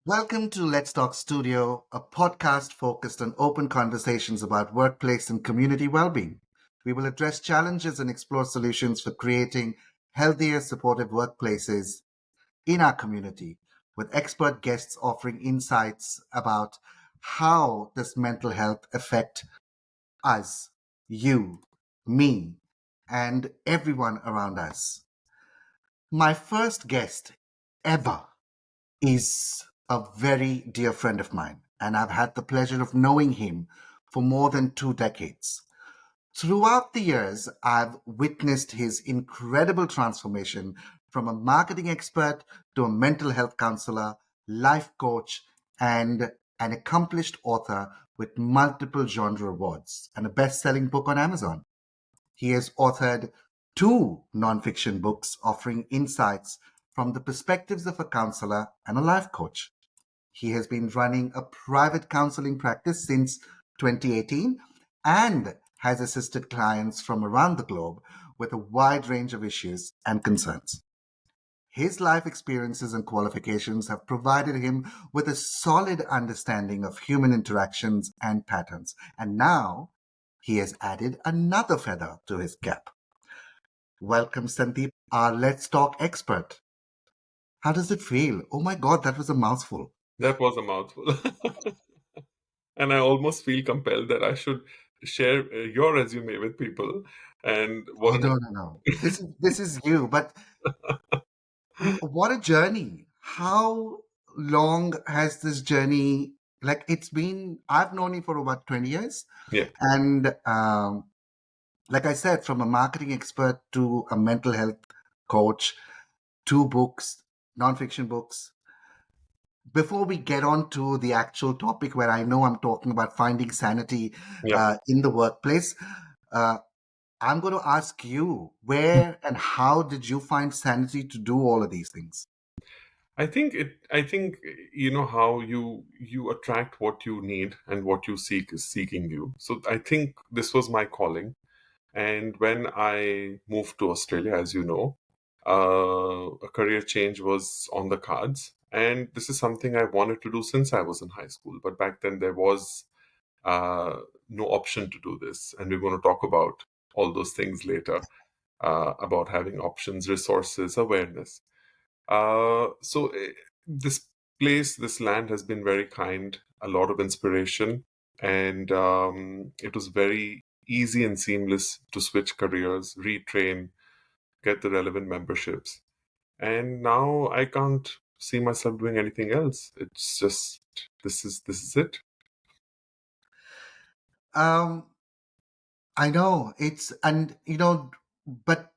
Welcome to Let's Talk Studio, a podcast focused on open conversations about workplace and community well-being. We will address challenges and explore solutions for creating healthier, supportive workplaces in our community, with expert guests offering insights about how does mental health affect us, you, me, and everyone around us. My first guest ever is a very dear friend of mine, and I've had the pleasure of knowing him for more than 2 decades. Throughout the years, I've witnessed his incredible transformation from a marketing expert to a mental health counselor, life coach, and an accomplished author with multiple genre awards and a best selling book on Amazon. He has authored two nonfiction books offering insights from the perspectives of a counselor and a life coach. He has been running a private counseling practice since 2018 and has assisted clients from around the globe with a wide range of issues and concerns. His life experiences and qualifications have provided him with a solid understanding of human interactions and patterns. And now he has added another feather to his cap. Welcome, Sandeep, our Let's Talk expert. How does it feel? Oh my God, that was a mouthful. That was a mouthful. And I almost feel compelled that I should share your resume with people. And Oh one, no, no, no. This is you. But what a journey. How long has this journey, like it's been, I've known you for about 20 years. yeah, And like I said, from a marketing expert to a mental health coach, two books, nonfiction books. Before we get on to the actual topic, where I know I'm talking about finding sanity yeah. in the workplace, uh, I'm going to ask you, where and how did you find sanity to do all of these things? I think you know how you attract what you need and what you seek is seeking you. So I think this was my calling. And when I moved to Australia, as you know, a career change was on the cards. And this is something I wanted to do since I was in high school. But back then there was no option to do this. And we're going to talk about all those things later, about having options, resources, awareness. So this place, this land has been very kind, a lot of inspiration, and it was very easy and seamless to switch careers, retrain, get the relevant memberships. And now I can't see myself doing anything else. It's just this is it. Um, I know but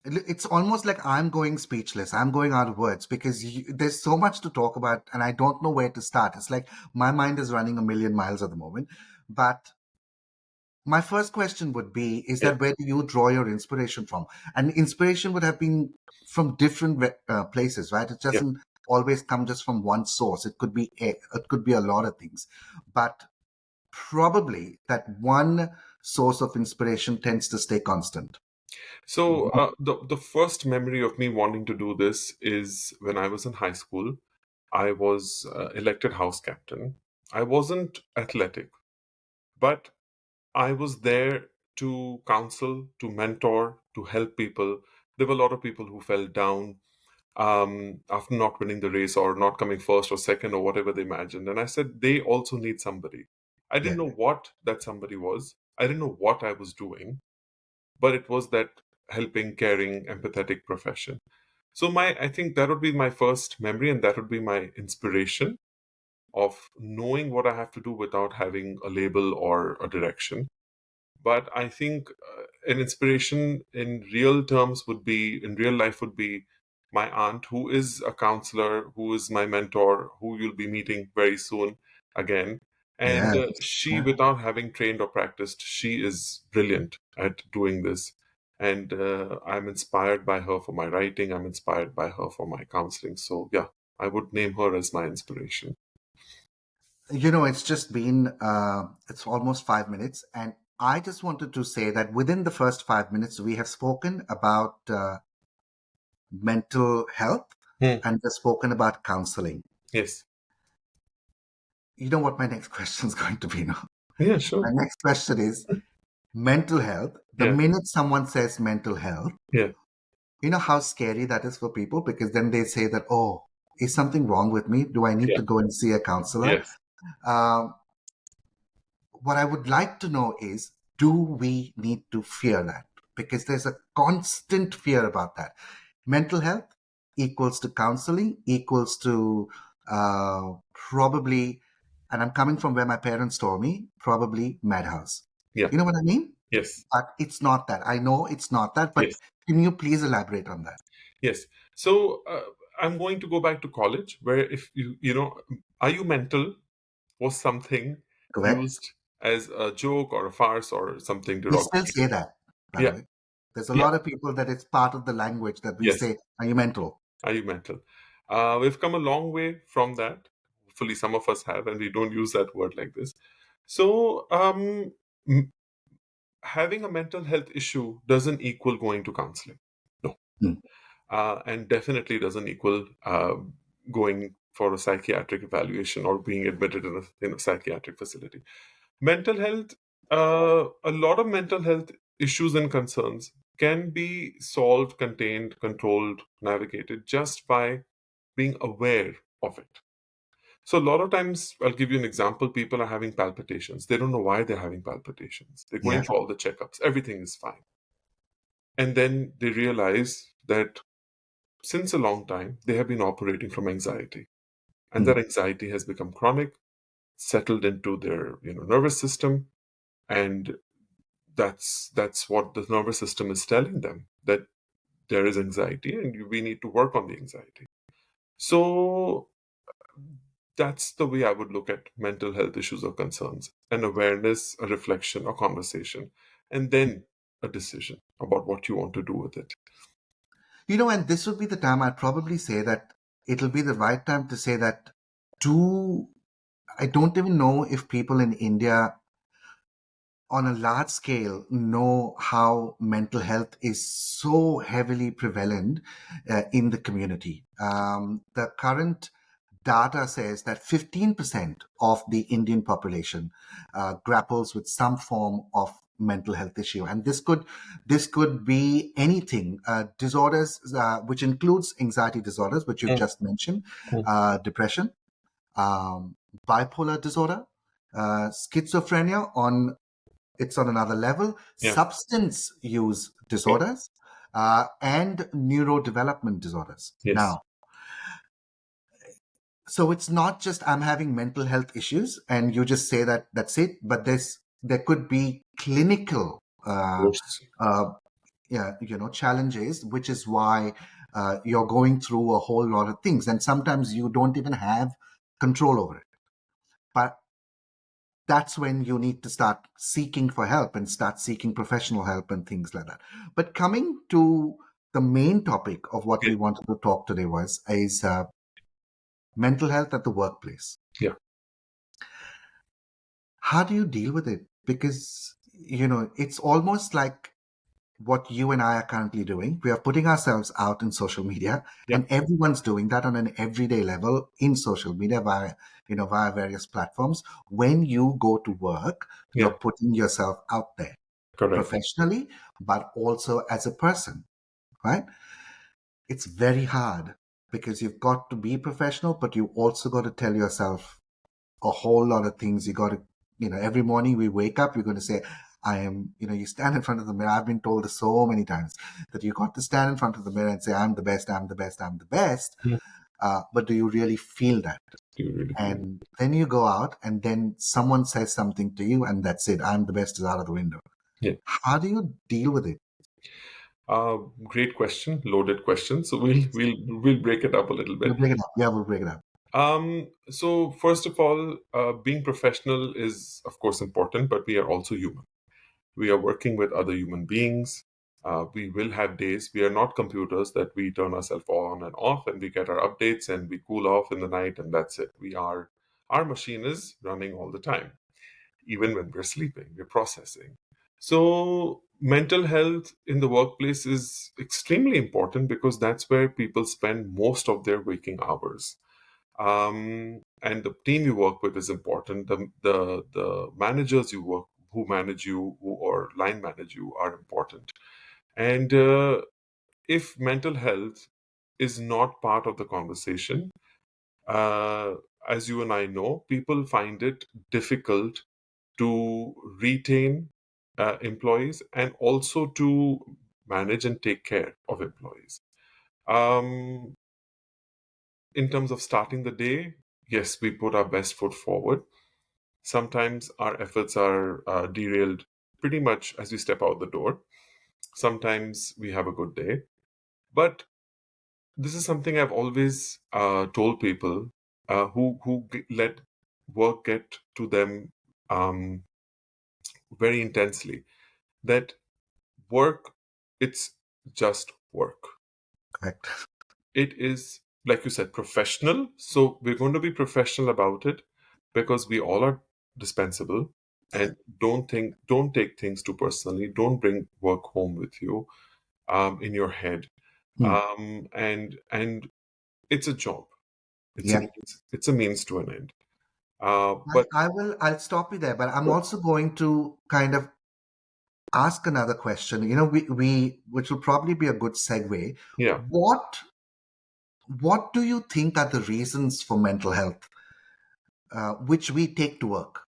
it's almost like I'm going speechless. I'm going out of words because there's so much to talk about, and I don't know where to start. It's like my mind is running a million miles at the moment. But my first question would be, is Yeah, that where do you draw your inspiration from? And inspiration would have been from different places, right? It yeah. doesn't always come just from one source. It could be a lot of things, but probably that one source of inspiration tends to stay constant. So the first memory of me wanting to do this is when I was in high school. I was elected house captain. I wasn't athletic, but I was there to counsel, to mentor, to help people. There were a lot of people who fell down after not winning the race or not coming first or second or whatever they imagined. And I said, they also need somebody. I didn't Yeah. know what that somebody was. I didn't know what I was doing, but it was that helping, caring, empathetic profession. So I think that would be my first memory, and that would be my inspiration of knowing what I have to do without having a label or a direction. But I think an inspiration in real terms would be, in real life, would be my aunt, who is a counselor, who is my mentor, who you'll be meeting very soon again. And Yeah. she, Yeah. without having trained or practiced, she is brilliant at doing this. And I'm inspired by her for my writing. I'm inspired by her for my counseling. So, yeah, I would name her as my inspiration. It's just been, it's almost 5 minutes. And I just wanted to say that within the first 5 minutes, we have spoken about mental health Hmm. and we've spoken about counseling. Yes. you know what my next question is going to be now? Yeah, My sure. next question is mental health. The Yeah, minute someone says mental health, yeah, you know how scary that is for people because then they say that, oh, is something wrong with me? Do I need yeah, to go and see a counselor? yes, Um, what I would like to know is, do we need to fear that? Because there's a constant fear about that. Mental health equals to counseling, equals to probably, and I'm coming from where my parents told me, probably madhouse. yeah, You know what I mean? yes, But it's not that. I know it's not that, but yes, can you please elaborate on that? yes. So I'm going to go back to college, where if are you mental was something Correct? used as a joke or a farce or something We still derogatory. say that, by the Yeah, way. There's a yeah, lot of people that it's part of the language that we yes. say, are you mental? Are you mental? We've come a long way from that. Hopefully, some of us have, and we don't use that word like this. So, m- having a mental health issue doesn't equal going to counseling. No. Hmm. And definitely doesn't equal going for a psychiatric evaluation or being admitted in a psychiatric facility. Mental health, a lot of mental health issues and concerns can be solved, contained, controlled, navigated just by being aware of it. So, a lot of times, I'll give you an example, people are having palpitations. They don't know why they're having palpitations. They're going Yeah. for all the checkups, everything is fine. And then they realize that since a long time, they have been operating from anxiety, and Hmm. that anxiety has become chronic, settled into their nervous system, and that's what the nervous system is telling them, that there is anxiety and we need to work on the anxiety. So that's the way I would look at mental health issues or concerns: an awareness, a reflection, a conversation, and then a decision about what you want to do with it. And this would be the time I'd probably say that it'll be the right time to say that do I don't even know if people in India on a large scale know how mental health is so heavily prevalent in the community. The current data says that 15% of the Indian population grapples with some form of mental health issue, and this could be anything. Disorders, which includes anxiety disorders, which you've Mm, just mentioned, mm. depression, um, bipolar disorder, schizophrenia on it's on another level, Yeah, substance use yeah, disorders, and neurodevelopment disorders. yes, Now, so it's not just I'm having mental health issues and you just say that that's it, but there could be clinical yes, uh, yeah, challenges, which is why you're going through a whole lot of things, and sometimes you don't even have control over it. But that's when you need to start seeking for help and start seeking professional help and things like that. But coming to the main topic of what yeah, we wanted to talk today is mental health at the workplace. yeah, How do you deal with it? Because it's almost like what you and I are currently doing. We are putting ourselves out in social media, yeah, and everyone's doing that on an everyday level in social media via various platforms. When you go to work, yeah, you're putting yourself out there correct. professionally, but also as a person, right? It's very hard because you've got to be professional, but you also got to tell yourself a whole lot of things. You got to, every morning we wake up, you're going to say, I am, you stand in front of the mirror. I've been told this so many times that you got to stand in front of the mirror and say, I'm the best, I'm the best, I'm the best. Mm. But do you really feel that? Do you really feel it? And then you go out and then someone says something to you and that's it. I'm the best is out of the window. Yeah. How do you deal with it? Great question, loaded question. So we'll break it up a little We'll bit. break it up. Yeah, we'll break it up. So first of all, being professional is of course important, but we are also human. We are working with other human beings. We will have days. We are not computers that we turn ourselves on and off and we get our updates and we cool off in the night and that's it. Our machine is running all the time. Even when we're sleeping, we're processing. So mental health in the workplace is extremely important because that's where people spend most of their waking hours. And the team you work with is important. The managers you work who manage you or line manage you are important. And if mental health is not part of the conversation, uh, as you and I know, people find it difficult to retain employees and also to manage and take care of employees. Um, in terms of starting the day, yes, we put our best foot forward. Sometimes our efforts are derailed pretty much as we step out the door. Sometimes we have a good day. But this is something I've always told people who let work get to them um, very intensely, that work, it's just work. Correct. It is, like you said, professional. So we're going to be professional about it because we all are dispensable. And don't take things too personally. Don't bring work home with you in your head. Hmm. And it's a job. Yeah. It's a means to an end. But I'll stop you there, but I'm also going to kind of ask another question. Which will probably be a good segue. yeah, What what do you think are the reasons for mental health, which we take to work?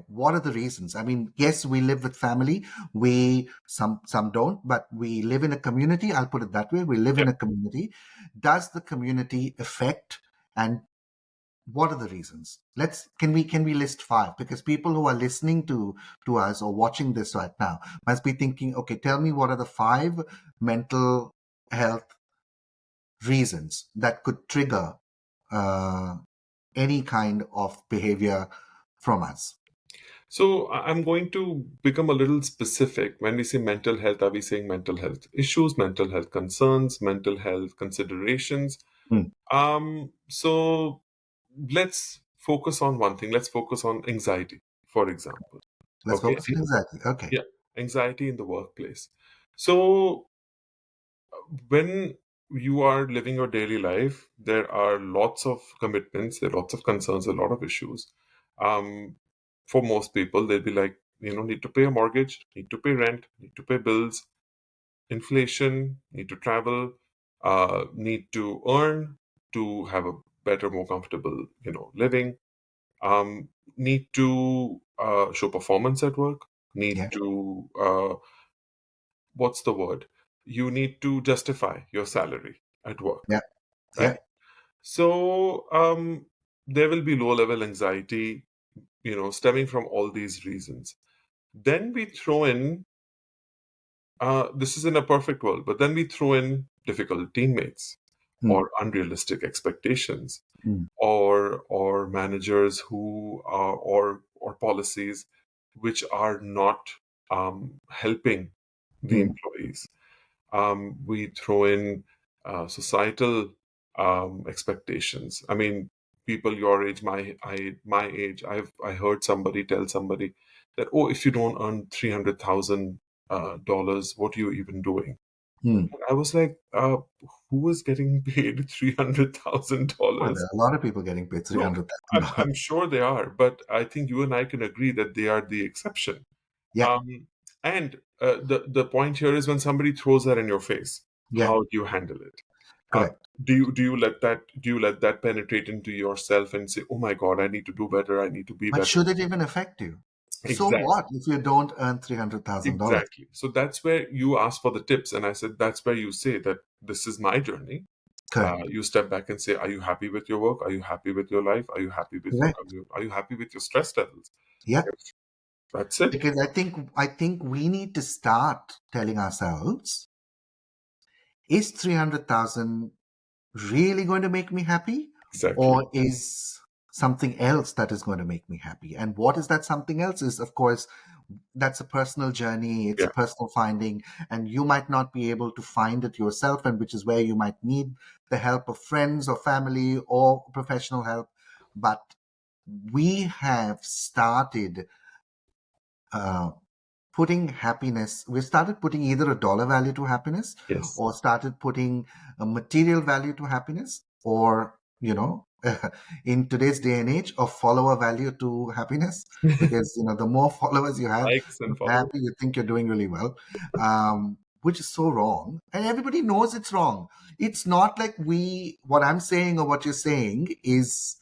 What are the reasons? I mean, yes, we live with family. We some don't, but we live in a community. I'll put it that way. We live yeah. in a community. Does the community affect, and what are the reasons? Can we list five? Because people who are listening to us or watching this right now must be thinking, okay, tell me what are the five mental health reasons that could trigger uh, any kind of behavior from us. So I'm going to become a little specific. When we say mental health, are we saying mental health issues, mental health concerns, mental health considerations? Hmm. So let's focus on one thing. Let's focus on anxiety, for example. Let's Okay. focus on anxiety. Okay. Yeah, anxiety in the workplace. So when you are living your daily life, there are lots of commitments, there are lots of concerns, a lot of issues. Um, for most people, they'll be like, need to pay a mortgage, need to pay rent, need to pay bills, inflation, need to travel, need to earn to have a better, more comfortable, living. Need to show performance at work. Need Yeah. to what's the word? You need to justify your salary at work, Yeah. right? Yeah. So there will be low level anxiety, stemming from all these reasons. Then we throw in, this is in a perfect world, but then we throw in difficult teammates Hmm. or unrealistic expectations Hmm. or managers who are or policies which are not helping the Hmm. employees. We throw in societal expectations. I mean, people your age, my age. I heard somebody tell somebody that, oh, if you don't earn $300,000, what are you even doing? Hmm. I was like, who is getting paid $300,000? Well, there are a lot of people getting paid three No, hundred thousand I'm dollars. sure they are, but I think you and I can agree that they are the exception. Yeah. Um, and the point here is when somebody throws that in your face, Yeah. how do you handle it? Uh, Correct. do you let that penetrate into yourself and say, "Oh my God, I need to do better. I need to be But better." should it even affect you? So Exactly, what if you don't earn $300,000? exactly. So that's where you ask for the tips, and I said that's where you say that this is my journey. Correct. You step back and say, "Are you happy with your work? Are you happy with your life? Are you happy with your Correct. commute? Are you happy with your stress levels?" Yeah. Yes. That's it. Because I think we need to start telling ourselves, is 300,000 really going to make me happy, Exactly. or is something else that is going to make me happy? And what is that something else? Is, of course, that's a personal journey, it's a Yeah. personal finding, and you might not be able to find it yourself, and which is where you might need the help of friends or family or professional help. But we have started uh, putting happiness, we started putting either a dollar value to happiness, Yes. or started putting a material value to happiness, or you know, in today's day and age of follower value to happiness, because, the more followers you have, Likes the and more followers. happy you think you're doing really well, which is so wrong. And everybody knows it's wrong. It's not like what I'm saying or what you're saying is,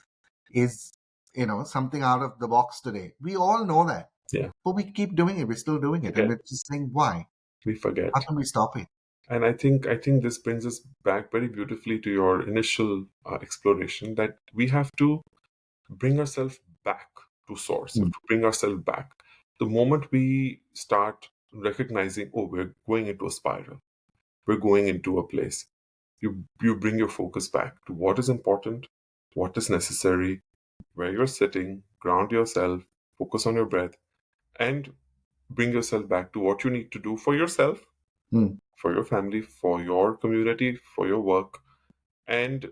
something out of the box today. We all know that, Yeah, but we keep doing it. We're still doing it. And forget. we're just saying, why? We How forget. can we stop it? And I think this brings us back very beautifully to your initial exploration that we have to bring ourselves back to source. We Mm, have to bring ourselves back. The moment we start recognizing, oh, we're going into a spiral, we're going into a place, you bring your focus back to what is important, what is necessary, where you're sitting, ground yourself, focus on your breath, and bring yourself back to what you need to do for yourself, mm, for your family, for your community, for your work, and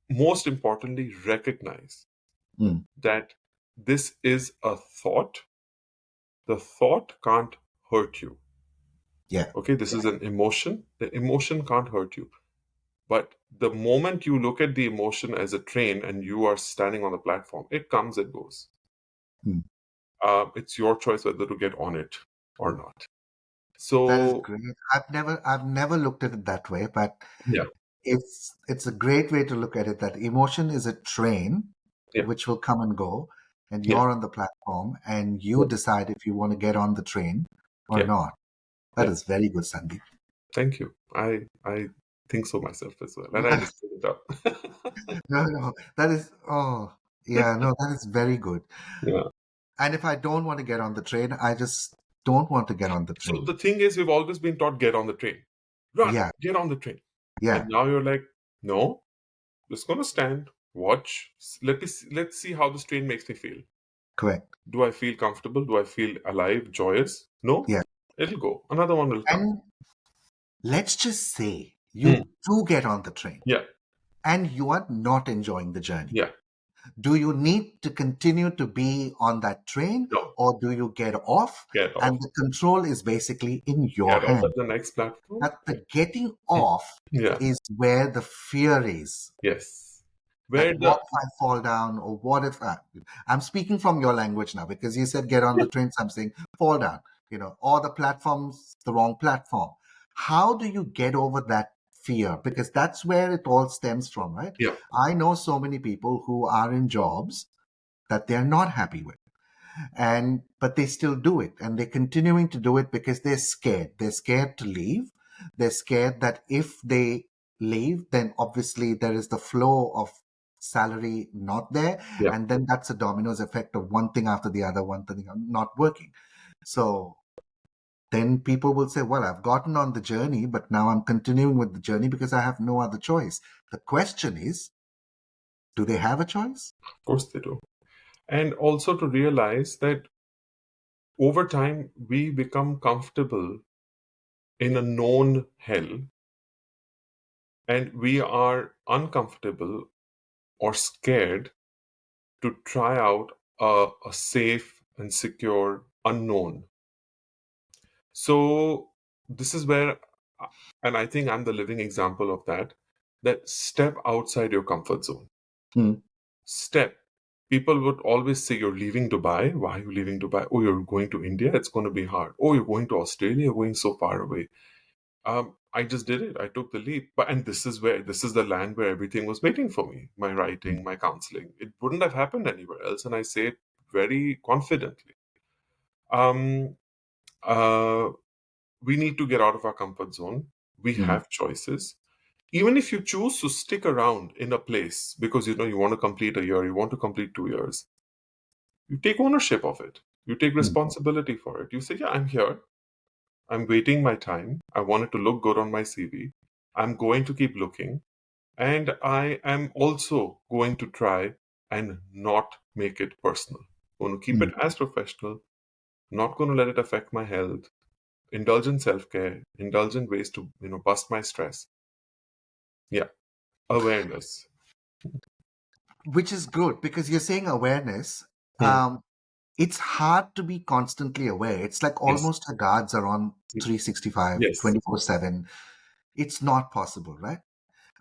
most importantly, recognize mm. that this is a thought. The thought can't hurt you. Yeah, Okay, this is an emotion. The emotion can't hurt you. But the moment you look at the emotion as a train and you are standing on the platform, it comes and goes. mm. It's your choice whether to get on it or not. That is So, great. I've never looked at it that way, but yeah, it's a great way to look at it, that emotion is a train yeah, which will come and go, and yeah, you're on the platform and you yeah, decide if you want to get on the train or yeah, not. That yeah. is very good, Sandeep. Thank you. I think so myself as well, and I just put it up. No, no, that is, oh, yeah, no, that is very good. Yeah. And if I don't want to get on the train, I just don't want to get on the So train. the thing is, we've always been taught get on the train, run, Yeah, get on the train, and yeah, now you're like, no, just gonna stand, watch. Let's see how this train makes me feel. correct. Do I feel comfortable? Do I feel alive, joyous? No, Yeah. it'll go. Another one will come. And let's just say Hmm. you do get on the train Yeah, and you are not enjoying the journey. yeah. Do you need to continue to be on that train, No, or do you get off? get off. And the control is basically in your Get off at hand. the next platform. But Yeah. the getting Hmm. off Yeah. is where the fear is. Yes. That Where what the if I fall down, or what if I'm speaking from your language now, because you said get on the train, so I'm saying fall down, or the platform's the wrong platform. How do you get over that fear? Because that's where it all stems from, right? yeah, I know so many people who are in jobs that they're not happy with, and but they still do it, and they're continuing to do it because they're scared to leave. They're scared that if they leave, then obviously there is the flow of salary not there, yeah. and then that's a dominoes effect of one thing after the other, one thing not working. So then people will say, well, I've gotten on the journey, but now I'm continuing with the journey because I have no other choice. The question is, do they have a choice? Of course they do. And also to realize that over time we become comfortable in a known hell, and we are uncomfortable or scared to try out a safe and secure unknown. So this is where, and I think I'm the living example of that, that step outside your comfort zone. Hmm. Step. People would always say, you're leaving Dubai. Why are you leaving Dubai? Oh, you're going to India. It's going to be hard. Oh, you're going to Australia. You're going so far away. I just did it. I took the leap. But and this is the land where everything was waiting for me. My writing, my counseling. It wouldn't have happened anywhere else. And I say it very confidently. Um, uh, we need to get out of our comfort zone. We Hmm. have choices. Even if you choose to stick around in a place because you want to complete a year, you want to complete 2 years, you take ownership of it. You take Hmm. responsibility for it. You say, yeah, I'm here. I'm waiting my time. I want it to look good on my CV. I'm going to keep looking. And I am also going to try and not make it personal. Going to keep Hmm. it as professional, not going to let it affect my health, indulge in self-care, indulge in ways to, bust my stress. Yeah, awareness. Which is good, because you're saying awareness. Hmm. Um, it's hard to be constantly aware. It's like Yes. almost our guards are on 365, Yes. 24/7. It's not possible, right?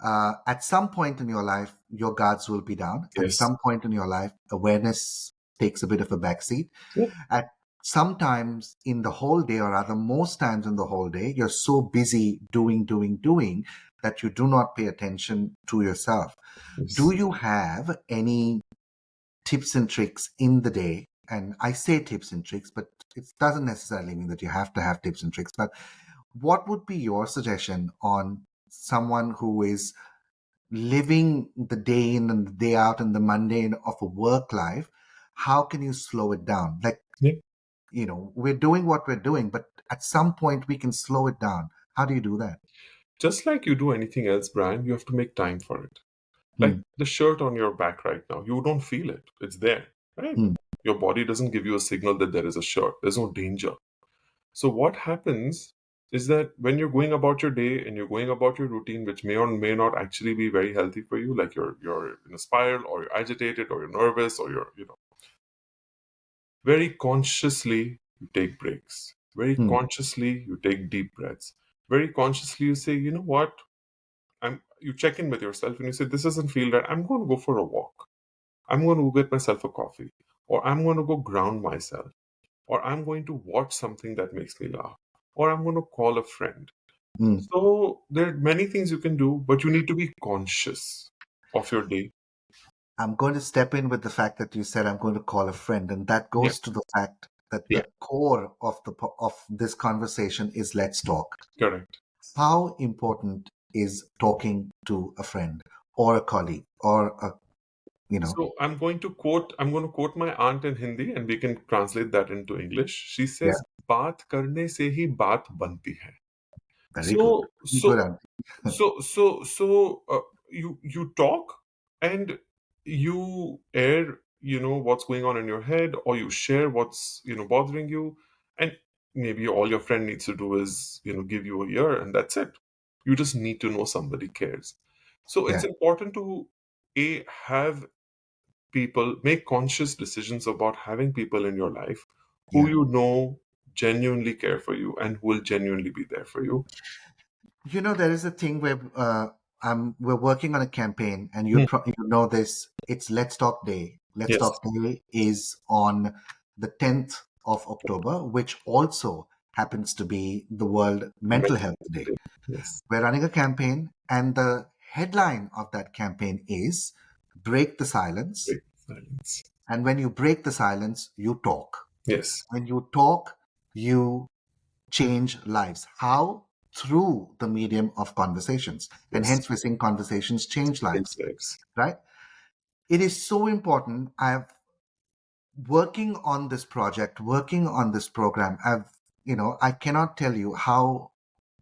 At some point in your life, your guards will be down. At Yes. some point in your life, awareness takes a bit of a backseat. Yeah. At sometimes in the whole day, or rather most times in the whole day, you're so busy doing that you do not pay attention to yourself. Do Yes. you have any tips and tricks in the day? And I say tips and tricks, but it doesn't necessarily mean that you have to have tips and tricks. But what would be your suggestion on someone who is living the day in and the day out and the mundane of a work life? How can you slow it down? Like, Yeah. we're doing what we're doing, but at some point we can slow it down. How do you do that? Just like you do anything else, Brian, you have to make time for it. Like Hmm, the shirt on your back right now, you don't feel it. It's there, right? hmm, Your body doesn't give you a signal that there is a shirt. There's no danger. So what happens is that when you're going about your day and you're going about your routine, which may or may not actually be very healthy for you, like you're in a spiral or you're agitated or you're nervous or you're, very consciously you take breaks. Very hmm, consciously you take deep breaths. Very consciously you say, you know what? You check in with yourself and you say, this doesn't feel right. I'm going to go for a walk. I'm going to go get myself a coffee. Or I'm going to go ground myself. Or I'm going to watch something that makes me laugh. Or I'm going to call a friend. hmm. So there are many things you can do, but you need to be conscious of your day. I'm going to step in with the fact that you said I'm going to call a friend, and that Yeah, goes to the fact that yeah, the core of this conversation is let's talk. correct. How important is talking to a friend or a colleague or a you know? So I'm going to quote my aunt in Hindi and we can translate that into English. She Yeah, says, "बात करने से ही बात बनती है." very good. So, Very good. so, so you talk and you air, what's going on in your head, or you share what's, bothering you, and maybe all your friend needs to do is, give you a ear, and that's it. You just need to know somebody cares. So Yeah, it's important to have people make conscious decisions about having people in your life who yeah. genuinely care for you and who will genuinely be there for you. There is a thing where we're working on a campaign, and Hmm. you know this. It's Let's Talk Day. Let's Yes. Talk Day is on the 10th of October, which also happens to be the World Mental Mental Health health Day. day. Yes. We're running a campaign, and the headline of that campaign is "Break the Silence." Great silence. And when you break the silence, you talk. Yes. When you talk, you change lives. How? Through the medium of conversations. And Yes. hence we're saying conversations change Great lives, lives. right? It is so important. I've working on this project, working on this program. I cannot tell you how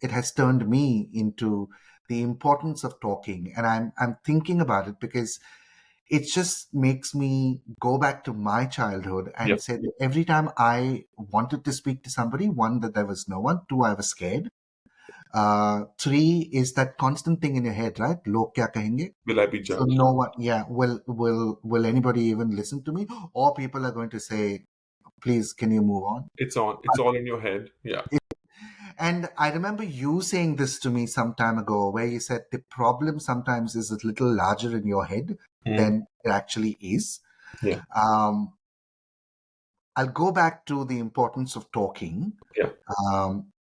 it has turned me into the importance of talking. And I'm thinking about it because it just makes me go back to my childhood and Yep. say that every time I wanted to speak to somebody, one, that there was no one, two, I was scared. Three is that constant thing in your head, right? Log kya kahenge? Will I be So judged? no one, yeah, will anybody even listen to me? Or people are going to say, please, can you move on? It's on. It's all in your head. Yeah. And I remember you saying this to me some time ago, where you said the problem sometimes is a little larger in your head Mm. than it actually is. Yeah. Um, I'll go back to the importance of talking. Yeah. Um,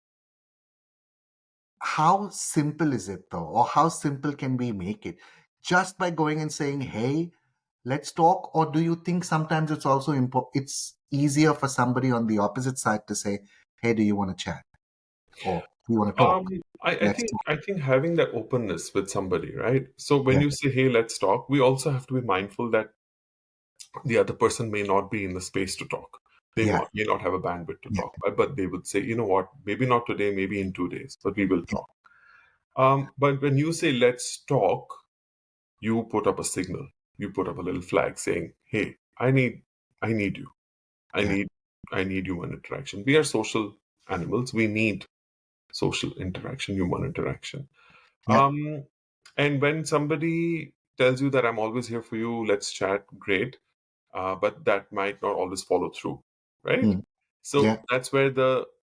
how simple is it though, or how simple can we make it? Just by going and saying, "Hey, let's talk," or do you think sometimes it's also it's easier for somebody on the opposite side to say, "Hey, do you want to chat?" or "Do you want to Um, talk?" I Let's think talk. I think having that openness with somebody, right? So when Yeah, you say, "Hey, let's talk," we also have to be mindful that the other person may not be in the space to talk. They yeah, may not have a bandwidth to yeah, talk, but they would say, "You know what? Maybe not today. Maybe in 2 days, but we will talk." But when you say "let's talk," you put up a signal. You put up a little flag saying, "Hey, I need you. I yeah, need, I need human interaction. We are social animals. We need social interaction, human interaction." yeah. Um, and when somebody tells you that I'm always here for you, let's chat, great. But that might not always follow through, right? Mm, So yeah, that's where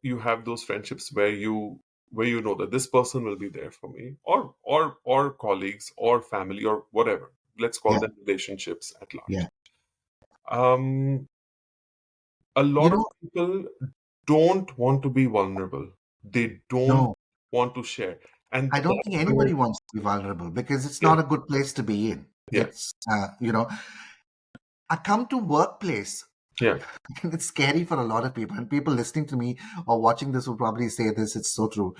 you have those friendships where you where you know that this person will be there for me, or colleagues or family or whatever. Let's call Yeah. them relationships at Yeah. large. Um, a You lot of know, people don't want to be vulnerable. They don't no, want to share, and I don't think that's where, anybody wants to be vulnerable because it's yeah, not a good place to be in. yeah, I come to workplace yeah, and it's scary for a lot of people. And people listening to me or watching this will probably say this. It's so true.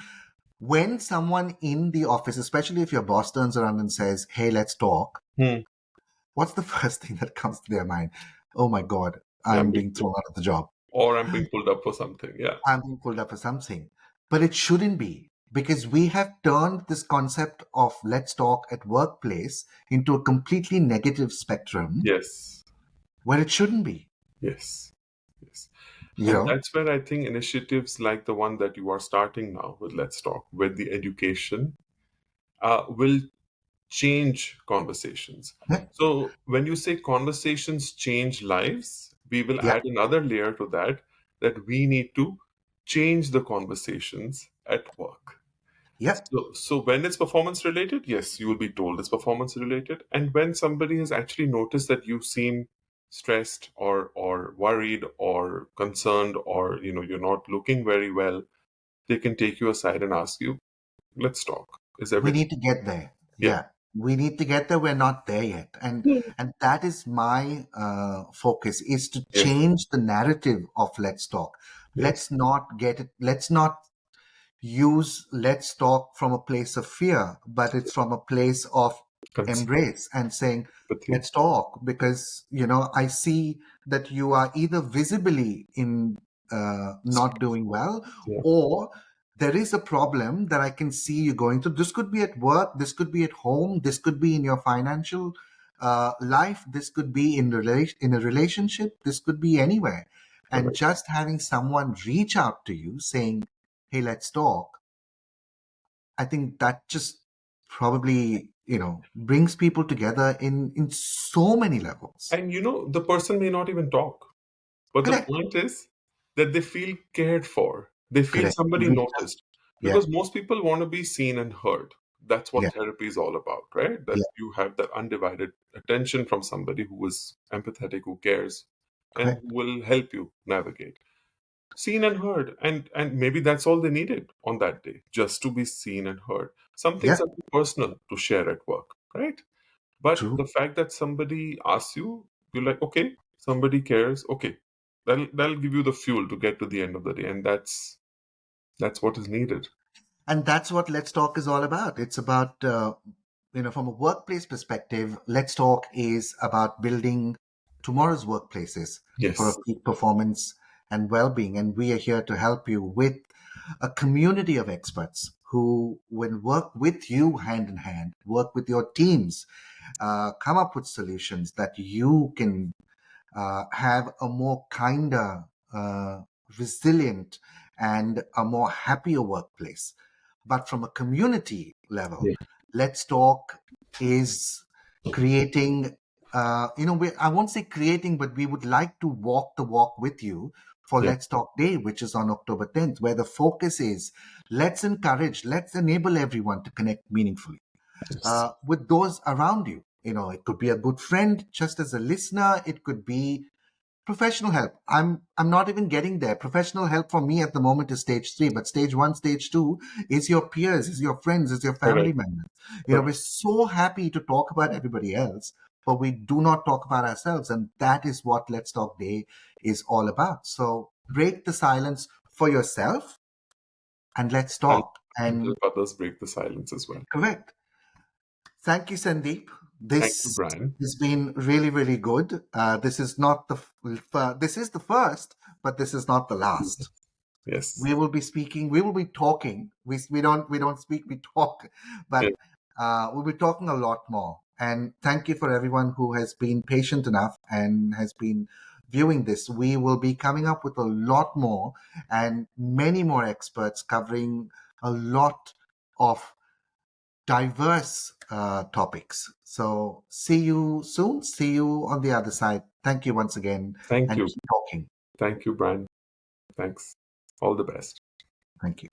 When someone in the office, especially if your boss turns around and says, "Hey, let's talk," hmm, what's the first thing that comes to their mind? Oh my God, yeah, I'm being thrown out of the job. or I'm being pulled up for something. Yeah, I'm being pulled up for something. But it shouldn't be because we have turned this concept of let's talk at workplace into a completely negative spectrum yes, where it shouldn't be. yes, yes. You And know, that's where I think initiatives like the one that you are starting now with Let's Talk, with the education, will change conversations. yeah, So when you say conversations change lives, we will yeah, add another layer to that, that we need to change the conversations at work. yeah. So when it's performance related, yes, you will be told it's performance related. And when somebody has actually noticed that you seem stressed or worried or concerned, or you're not looking very well, they can take you aside and ask you, let's talk. Is We everything? need to get there. Yeah. Yeah, we need to get there. We're not there yet, and that is my focus: is to Yes. change the narrative of let's talk. Yes. Let's not get it. Let's not use let's talk from a place of fear, but it's from a place of Cons- embrace and saying, Empathy. let's talk because, I see that you are either visibly in not doing well, Yeah. or there is a problem that I can see you going through. This could be at work, this could be at home, this could be in your financial life, this could be in a relationship, this could be anywhere. And Correct. just having someone reach out to you saying, hey, let's talk, I think that just probably, brings people together in so many levels. And the person may not even talk, but the Correct. point is that they feel cared for. They feel Correct. somebody Reach out. noticed. Yeah. Because most people want to be seen and heard. That's Yeah. what therapy is all about, right? That Yeah. you have that undivided attention from somebody who is empathetic, who cares, and Correct. who will help you navigate. Seen and heard. And maybe that's all they needed on that day, just to be seen and heard. Some things Yeah. are too personal to share at work, right? But True. the fact that somebody asks you, you're like, okay, somebody cares. Okay, that'll give you the fuel to get to the end of the day, and that's what is needed. And that's what Let's Talk is all about. It's about, from a workplace perspective, Let's Talk is about building tomorrow's workplaces for a Yes, peak performance and well being. And we are here to help you with a community of experts who will work with you hand in hand, work with your teams, come up with solutions that you can have a more kinder, resilient, and a more happier workplace. But from a community level, yeah, Let's Talk is creating, I won't say creating, but we would like to walk the walk with you for yeah, Let's Talk Day, which is on October 10th, where the focus is let's enable everyone to connect meaningfully yes, with those around you. It could be a good friend, just as a listener. It could be professional help. I'm not even getting there. Professional help for me at the moment is stage 3, but stage 1, stage 2 is your peers, is your friends, is your family correct, members. We're correct. so happy to talk about everybody else, but we do not talk about ourselves, and that is what Let's Talk Day is all about. So break the silence for yourself and let's And talk. And help others break the silence as well. correct. Thank you, Sandeep. Thank you, This Brian. has been really, really good. This is not this is the first, but this is not the last. Yes, We will be speaking. We will be talking. We don't speak. We talk, yes, but we'll be talking a lot more. And thank you for everyone who has been patient enough and has been viewing this. We will be coming up with a lot more and many more experts covering a lot of diverse topics. So see you soon. See you on the other side. Thank you once again thank and you, keep talking. thank you, Brian. Thanks. All the best. Thank you.